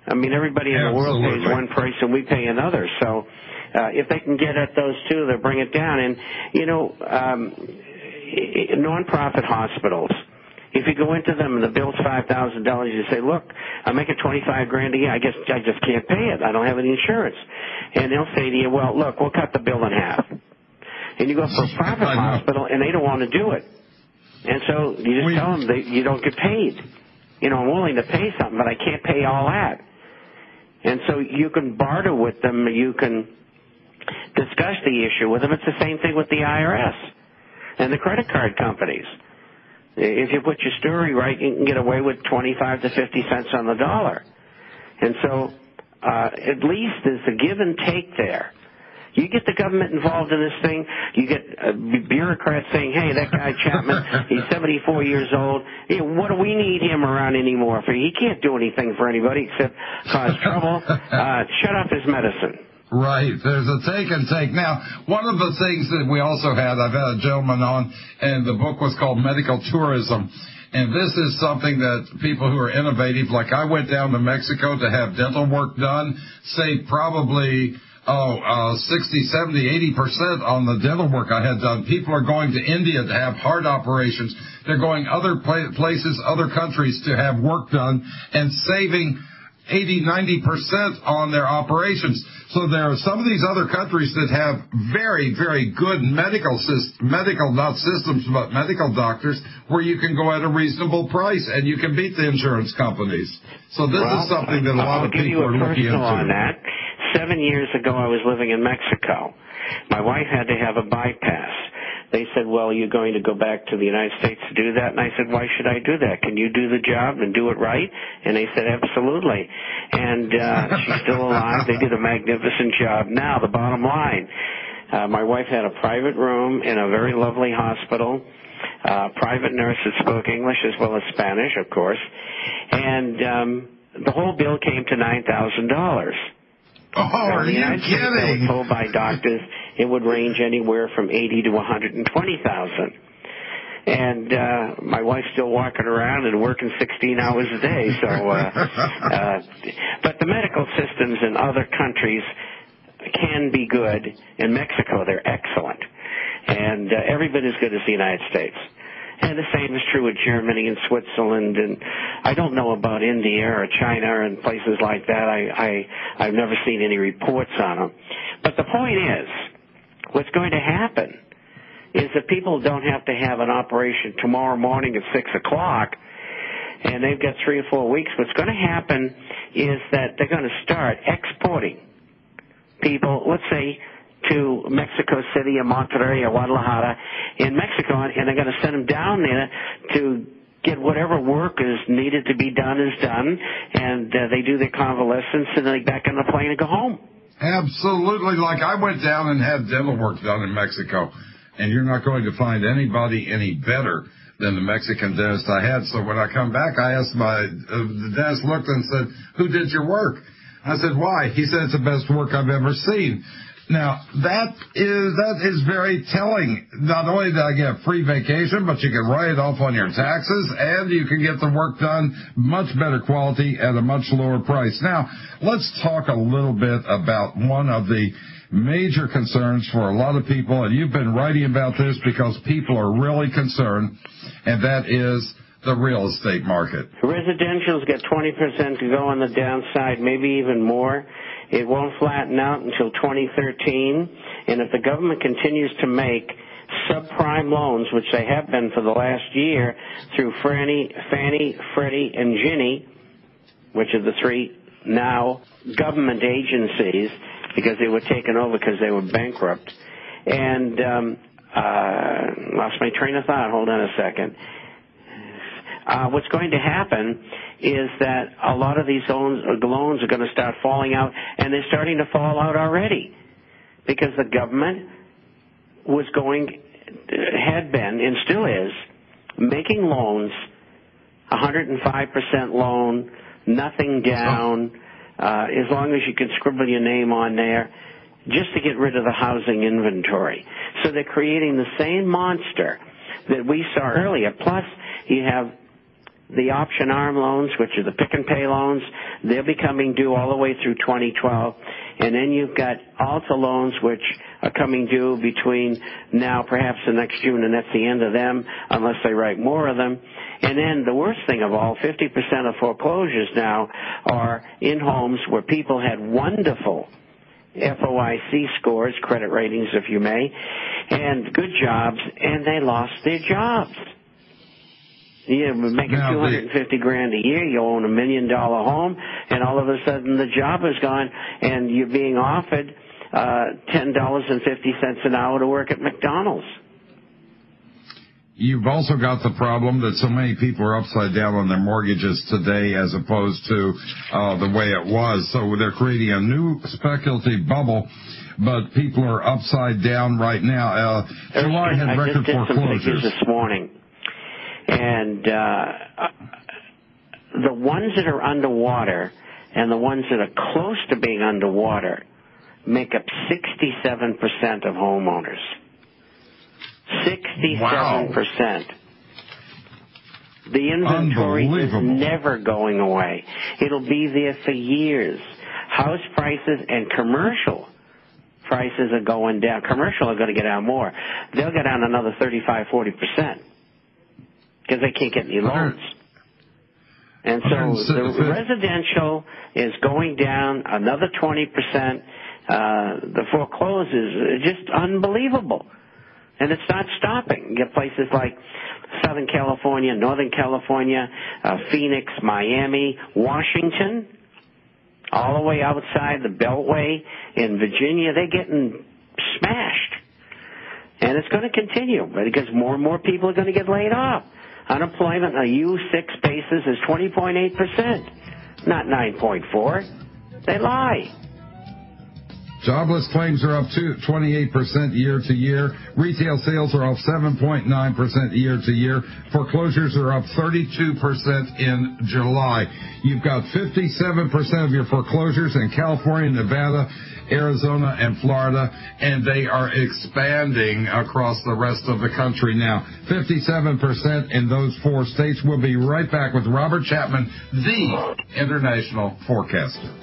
I mean, everybody in the world pays one price and we pay another. So if they can get at those two, they'll bring it down. And, you know, nonprofit hospitals, if you go into them and the bill's $5,000, you say, look, I'm making $25,000 a year. I just can't pay it. I don't have any insurance. And they'll say to you, well, look, we'll cut the bill in half. And you go for a private hospital, and they don't want to do it. And so you just tell them that you don't get paid. You know, I'm willing to pay something, but I can't pay all that. And so you can barter with them. You can discuss the issue with them. It's the same thing with the IRS and the credit card companies. If you put your story right, you can get away with 25 to 50 cents on the dollar. And so at least there's a give and take there. You get the government involved in this thing, you get bureaucrats saying, hey, that guy Chapman, he's 74 years old. Hey, what do we need him around anymore for? He can't do anything for anybody except cause trouble. Shut up his medicine. Right. There's a take and take. Now, one of the things that we also had, I've had a gentleman on, and the book was called Medical Tourism. And this is something that people who are innovative, like I went down to Mexico to have dental work done, saved probably 60, 70, 80% on the dental work I had done. People are going to India to have heart operations. They're going other places, other countries to have work done and saving 80, 90% on their operations. So there are some of these other countries that have very, very good medical doctors where you can go at a reasonable price and you can beat the insurance companies. So this is something that a lot of people are looking into. On that. 7 years ago, I was living in Mexico. My wife had to have a bypass. They said, well, you're going to go back to the United States to do that? And I said, why should I do that? Can you do the job and do it right? And they said, absolutely. And she's still alive. They did a magnificent job. Now, the bottom line, my wife had a private room in a very lovely hospital, private nurse that spoke English as well as Spanish, of course. And the whole bill came to $9,000. Oh, are you kidding? I was told by doctors it would range anywhere from $80,000 to $120,000. And my wife's still walking around and working 16 hours a day. So, but the medical systems in other countries can be good. In Mexico, they're excellent, and every bit as good as the United States. And the same is true with Germany and Switzerland, and I don't know about India or China and places like that. I've never seen any reports on them. But the point is, what's going to happen is that people don't have to have an operation tomorrow morning at 6 o'clock, and they've got 3 or 4 weeks. What's going to happen is that they're going to start exporting people, let's say, to Mexico City or Monterrey or Guadalajara in Mexico, and they're going to send them down there to get whatever work is needed to be done is done, and they do their convalescence, and then they back on the plane and go home. Absolutely. Like I went down and had dental work done in Mexico, and you're not going to find anybody any better than the Mexican dentist I had. So when I come back, I asked the dentist looked and said, who did your work? I said, why? He said, it's the best work I've ever seen. Now, that is very telling. Not only did I get a free vacation, but you can write it off on your taxes, and you can get the work done much better quality at a much lower price. Now, let's talk a little bit about one of the major concerns for a lot of people, and you've been writing about this because people are really concerned, and that is the real estate market. Residential's got 20% to go on the downside, maybe even more. It won't flatten out until 2013, and if the government continues to make subprime loans, which they have been for the last year through Fannie, Freddie, and Ginnie, which are the three now government agencies, because they were taken over because they were bankrupt, and lost my train of thought. Hold on a second. What's going to happen is that a lot of these loans are going to start falling out, and they're starting to fall out already because the government had been, and still is, making loans, 105% loan, nothing down, as long as you can scribble your name on there, just to get rid of the housing inventory. So they're creating the same monster that we saw earlier. Plus, you have The option arm loans, which are the pick and pay loans, they're becoming due all the way through 2012. And then you've got Alta loans, which are coming due between now, perhaps the next June, and that's the end of them, unless they write more of them. And then the worst thing of all, 50% of foreclosures now are in homes where people had wonderful FOIC scores, credit ratings, if you may, and good jobs, and they lost their jobs. You're making $250,000 a year. You own $1 million home, and all of a sudden the job is gone, and you're being offered $10.50 an hour to work at McDonald's. You've also got the problem that so many people are upside down on their mortgages today as opposed to the way it was. So they're creating a new speculative bubble, but people are upside down right now. July had record foreclosures. I just did some figures this morning. And the ones that are underwater and the ones that are close to being underwater make up 67% of homeowners. 67%. Wow. The inventory is never going away. It'll be there for years. House prices and commercial prices are going down. Commercial are going to get down more. They'll get down another 35-40%. Because they can't get any loans. And so the residential is going down another 20%. The foreclosures are just unbelievable. And it's not stopping. You get places like Southern California, Northern California, Phoenix, Miami, Washington, all the way outside the Beltway in Virginia. They're getting smashed. And it's going to continue because more and more people are going to get laid off. Unemployment on a U6 basis is 20.8%, not 9.4. They lie. Jobless claims are up 28% year to year. Retail sales are up 7.9% year to year. Foreclosures are up 32% in July. You've got 57% of your foreclosures in California, Nevada, Arizona, and Florida, and they are expanding across the rest of the country now. 57% in those 4 states. We'll be right back with Robert Chapman, the international forecaster.